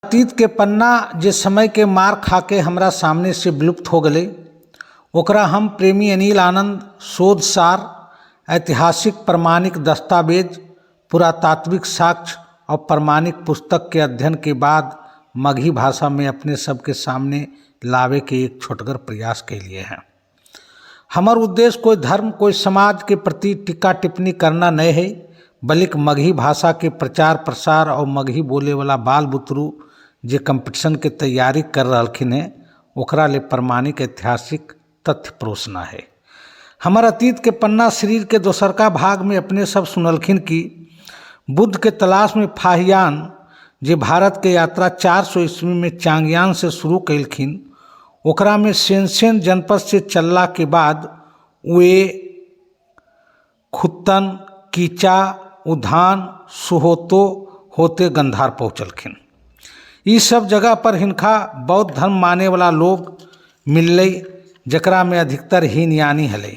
अतीत के पन्ना जे समय के मार खाके हमरा सामने से विलुप्त हो गए ओकरा हम प्रेमी अनिल आनंद शोध सार ऐतिहासिक प्रमाणिक दस्तावेज पुरातात्विक साक्ष्य और प्रमाणिक पुस्तक के अध्ययन के बाद मगही भाषा में अपने सबके सामने लावे के एक छोटगर प्रयास के लिए हैं। हमार उद्देश्य कोई धर्म कोई समाज के प्रति टीका टिप्पणी करना नहीं है, बल्कि मगही भाषा के प्रचार प्रसार और मगही बोले वाला बाल बुतरू जे कंपटीशन के तैयारी कर रहलखिन है ओकरा ले प्रमाणिक ऐतिहासिक तथ्य परोसना है। हमार अतीत के पन्ना शरीर के दोसरका भाग में अपने सब सुनलखिन कि बुद्ध के तलाश में फाहियान जे भारत के यात्रा 400 ईस्वी में चांगयान से शुरू कैलखिन ओकरा में सेनसेन जनपद से चलला के बाद वे खुत्तन कीचा उधान सुहोतो होते गंधार पहुँचलखिन। इस सब जगह पर हिनका बौद्ध धर्म माने वाला लोग मिलले जकरा में अधिकतर हीनयानी हले।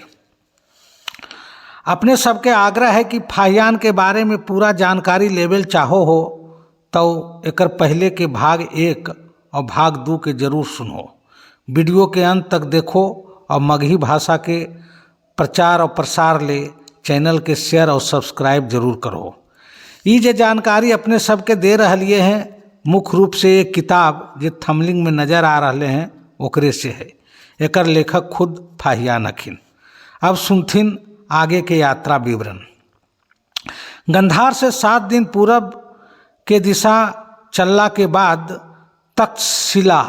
अपने सबके आग्रह है कि फाहियान के बारे में पूरा जानकारी लेवल चाहो हो तो एकर पहले के भाग 1 और भाग 2 के जरूर सुनो। वीडियो के अंत तक देखो और मगही भाषा के प्रचार और प्रसार ले चैनल के शेयर और सब्सक्राइब जरूर करो। ये जे जानकारी अपने सबके दे रहे हैं मुख्य रूप से एक किताब जे थंबनेल में नजर आ रहे हैं ओकरे से है। एकर लेखक खुद फाहियान हखिन। अब सुनथिन आगे के यात्रा विवरण। गंधार से 7 दिन पूरब के दिशा चलला के बाद तक्षशिला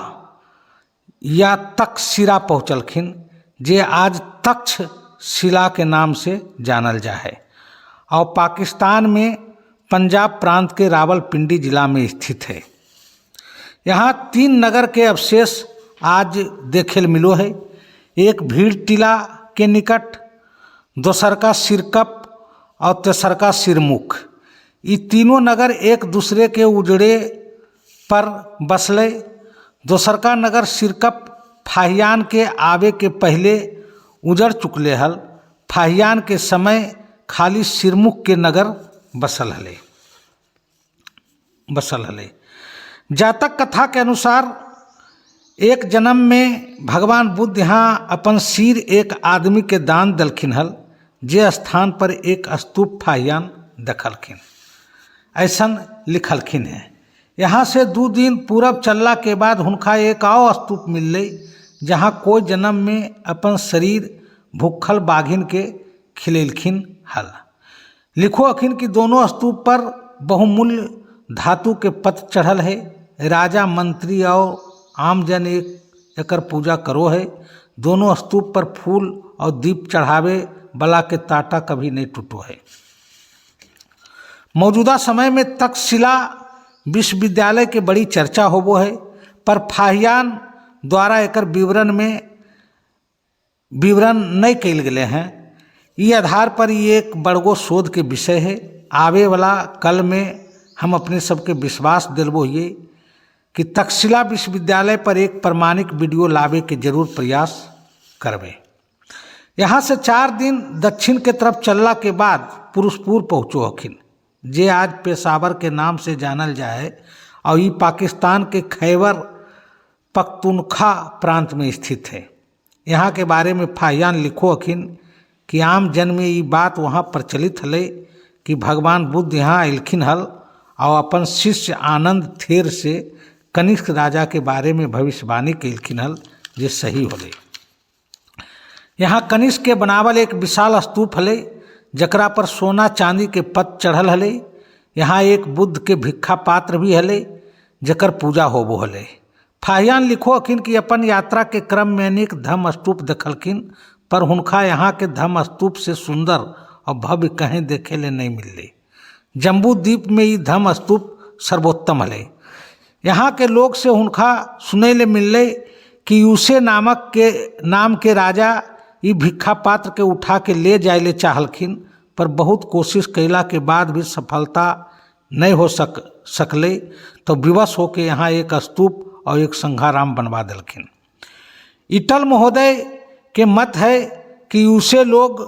या तक्षशिला पहुँचलखिन जे आज तक्षशिला के नाम से जानल जा है और पाकिस्तान में पंजाब प्रांत के रावलपिंडी जिला में स्थित है। यहाँ 3 नगर के अवशेष आज देखे मिलो है। एक भीड़ टीला के निकट, दोसरका सिरकप और तेसरका सिरमुख। ये तीनों नगर एक दूसरे के उजड़े पर बसले। दोसरका नगर सिरकप फाहियान के आवे के पहले उजड़ चुकले हल। फाहियान के समय खाली सिरमुख के नगर बसल हले। जातक कथा के अनुसार एक जन्म में भगवान बुद्ध यहाँ अपन सिर एक आदमी के दान दलखिन हल जे स्थान पर एक स्तूप फाहियान देखलखिन ऐसन लिखलखिन है। यहाँ से 2 दिन पूरब चलला के बाद हुनका एक और स्तूप मिलले जहाँ कोई जन्म में अपन शरीर भूखल बाघिन के खिलेलखिन हल। लिखो अखिन कि दोनों स्तूप पर बहुमूल्य धातु के पत्र चढ़ल है। राजा मंत्री और आमजन एकर पूजा करो है। दोनों स्तूप पर फूल और दीप चढ़ावे बला के ताटा कभी नहीं टूटो है। मौजूदा समय में तक्षशिला विश्वविद्यालय के बड़ी चर्चा होबो है, पर फाहियान द्वारा एकर विवरण नहीं कैल गए हैं। ये आधार पर ये एक बड़गो शोध के विषय है। आवे वाला कल में हम अपने सबके विश्वास दिलबो ये कि तक्षशिला विश्वविद्यालय पर एक प्रमाणिक वीडियो लावे के जरूर प्रयास करबे। यहाँ से 4 दिन दक्षिण के तरफ चलला के बाद पुरुषपुर पहुँचो हखिन जे आज पेशावर के नाम से जानल जाए और ये पाकिस्तान के खैबर पख्तूनख्वा प्रांत में स्थित है। यहाँ के बारे में फाहियान लिखो हखिन कि आम जन में ये बात वहाँ प्रचलित हले कि भगवान बुद्ध यहाँ अयलखिन हल और अपन शिष्य आनंद थेर से कनिष्क राजा के बारे में भविष्यवाणी कैलखिन हल जे सही होले। यहाँ कनिष्क के बनावल एक विशाल स्तूप हले जकरा पर सोना चांदी के पत चढ़ल हले। यहाँ एक बुद्ध के भिक्षा पात्र भी हले जकर पूजा होबो हले। फाहियान लिखो अखिन कि अपन यात्रा के क्रम में अनेक धम्म स्तूप देखलखिन, पर हुनका यहाँ के धम्म स्तूप से सुंदर और भव्य कहीं देखे ले नहीं मिलले। जम्बू द्वीप में ये धम्म स्तूप सर्वोत्तम हले। यहाँ के लोग से हुनका सुने ले मिलले कि यूसे नाम के राजा ये भिक्षा पात्र के उठा के ले जाए ले चाहलखिन, पर बहुत कोशिश कैला के बाद भी सफलता नहीं हो सकले तो विवश होके यहाँ एक स्तूप और एक संघाराम बनवा दिलखिन। इटल महोदय के मत है कि यूसे लोग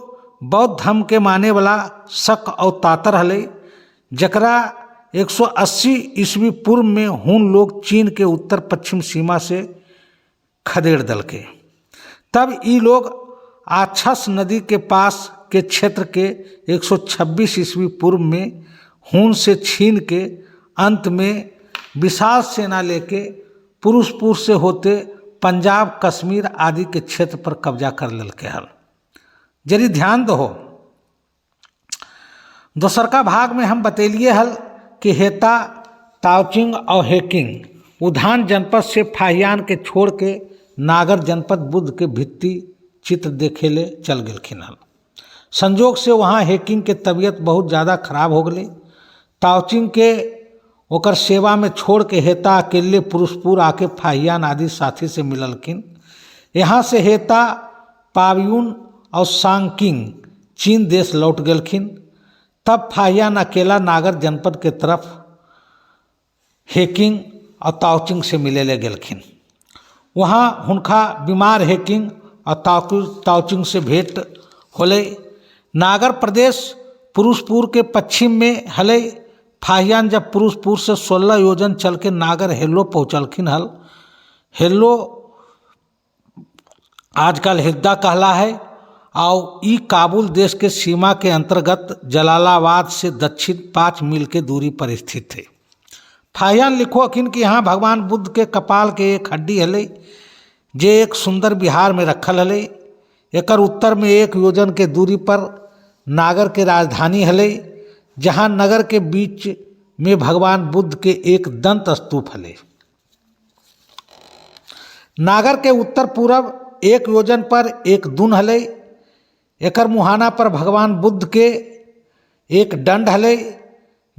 बौद्ध धर्म के माने वाला शक और तातर हले जकरा 180 ईस्वी पूर्व में हुन लोग चीन के उत्तर पश्चिम सीमा से खदेड़ दल के। तब ये लोग आक्षस नदी के पास के क्षेत्र के 126 ईस्वी पूर्व में हुन से छीन के अंत में विशाल सेना लेके पुरुषपुर से होते पंजाब कश्मीर आदि के क्षेत्र पर कब्जा कर लेके हल। जरी ध्यान दो, दोसरका भाग में हम बतैलिए हल कि हेता, ताओचिंग और हेकिंग उधान जनपद से फाहियान के छोड़ के नागर जनपद बुद्ध के भित्ति चित्र देखे ले चल गेलखिन हल। संजोग से वहाँ हेकिंग के तबीयत बहुत ज़्यादा खराब हो गई। ताओचिंग के ओकर सेवा में छोड़ के हेता अकेले पुरुषपुर आके फाहियान आदि साथी से मिललखिन। यहाँ से हेता, पावयून और सांगकिंग चीन देश लौट गेलखिन। तब फाहियान अकेला नागर जनपद के तरफ हेकिंग और ताओचिंग से मिले ले गेलखिन। वहाँ हुनका बीमार हेकिंग और ताओचिंग से भेंट होले। नागर प्रदेश पुरुषपुर के पश्चिम में हले। फाहियान जब पुरुषपुर से 16 योजन चल के नागर हेलो पहुँचलखिन हल। हेलो आजकल हिद्दा कहला है और ई काबुल देश के सीमा के अंतर्गत जलालाबाद से दक्षिण 5 मील के दूरी पर स्थित थे। फाहियान लिखो अखिन कि यहाँ भगवान बुद्ध के कपाल के एक हड्डी हले जे एक सुंदर विहार में रखल हले। एकर उत्तर में 1 योजन के दूरी पर नागर के राजधानी हले, जहाँ नगर के बीच में भगवान बुद्ध के एक दंत स्तूप हले। नागर के उत्तर पूर्व 1 योजन पर एक दून हले। एकर मुहाना पर भगवान बुद्ध के एक दंड हले,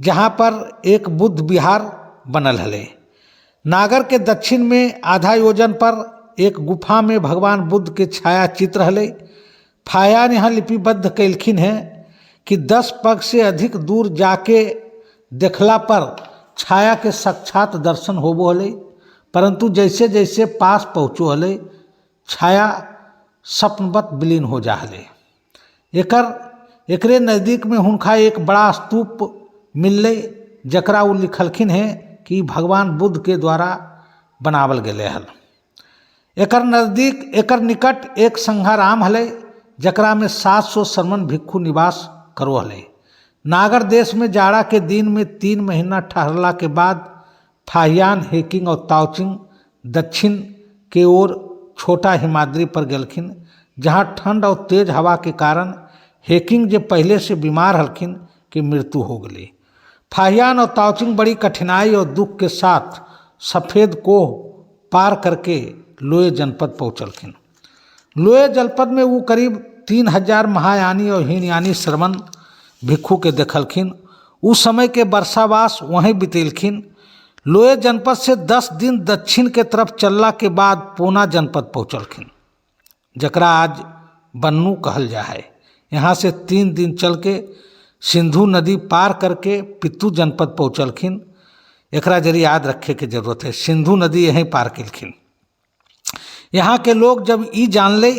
जहाँ पर एक बुद्ध विहार बनल हले। नागर के दक्षिण में आधा योजन पर एक गुफा में भगवान बुद्ध के छाया चित्र हले। फाहियान यहाँ लिपिबद्ध कैलखिन है कि 10 पग से अधिक दूर जाके देखला पर छाया के साक्षात दर्शन होबो हले, परंतु जैसे जैसे पास पहुँचो हले छाया सपनवत विलीन हो जा हले। एकरे नज़दीक में हुनका एक बड़ा स्तूप मिलले, जकरा वो लिखलखिन है कि भगवान बुद्ध के द्वारा बनावल गेले हल। एकर निकट एक संघाराम हले, जकरा में 700 शर्मन भिक्षु निवास करो हले। नागर देश में जाड़ा के दिन में 3 महीना ठहरला के बाद फाहियान, हेकिंग और ताओचिंग दक्षिण के ओर छोटा हिमाद्री पर गेलखिन, जहाँ ठंड और तेज हवा के कारण हेकिंग जे पहले से बीमार हलखिन की मृत्यु हो गई। फाहियान और ताओचिंग बड़ी कठिनाई और दुख के साथ सफ़ेद कोह पार करके लोए जनपद पहुँचलखिन। लोए जनपद में वो करीब 3000 महायानी और हीनयानी श्रमण भिक्षु के देखलखिन। उस समय के वर्षावास वहीं बितेलखिन। लोए जनपद से 10 दिन दक्षिण के तरफ चलला के बाद पूना जनपद पहुँचलखिन, जकरा आज बन्नू कहल जा है। यहाँ से 3 दिन चल के सिंधु नदी पार करके पित्तू जनपद पहुँचलखिन। एकरा जरी याद रखे के जरूरत है, सिंधु नदी यहीं पार किलखिन। यहाँ के लोग जब ई जान ले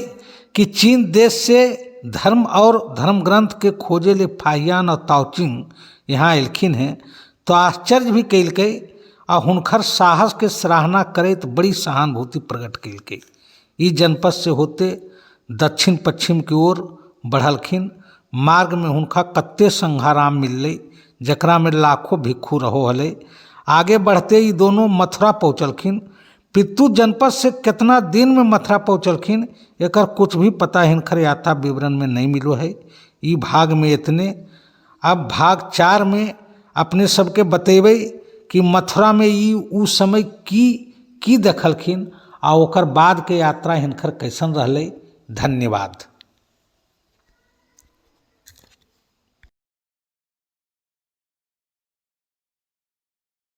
कि चीन देश से धर्म और धर्म ग्रंथ के खोजे ले फाहियान और ताओचिंग यहाँ एलखिन हैं, तो आश्चर्य भी कैलके और हुनकर साहस के सराहना करे तो बड़ी सहानुभूति प्रकट कैलके। ई जनपद से होते दक्षिण पश्चिम की ओर बढ़लखिन। मार्ग में हुनका कत्ते संघाराम मिलले, जकरा में लाखों भिक्षु रहो हले। आगे बढ़ते ही दोनों मथुरा पहुँचलखिन। पित्तू जनपद से कितना दिन में मथुरा पहुँचलखिन एकर कुछ भी पता हिनकर यात्रा विवरण में नहीं मिलो है। ई भाग में इतने। अब भाग 4 में अपने सबके बतेबै कि मथुरा में ई उस समय की देखलखिन आ ओकर बाद के यात्रा हिनकर कैसन रहले। धन्यवाद।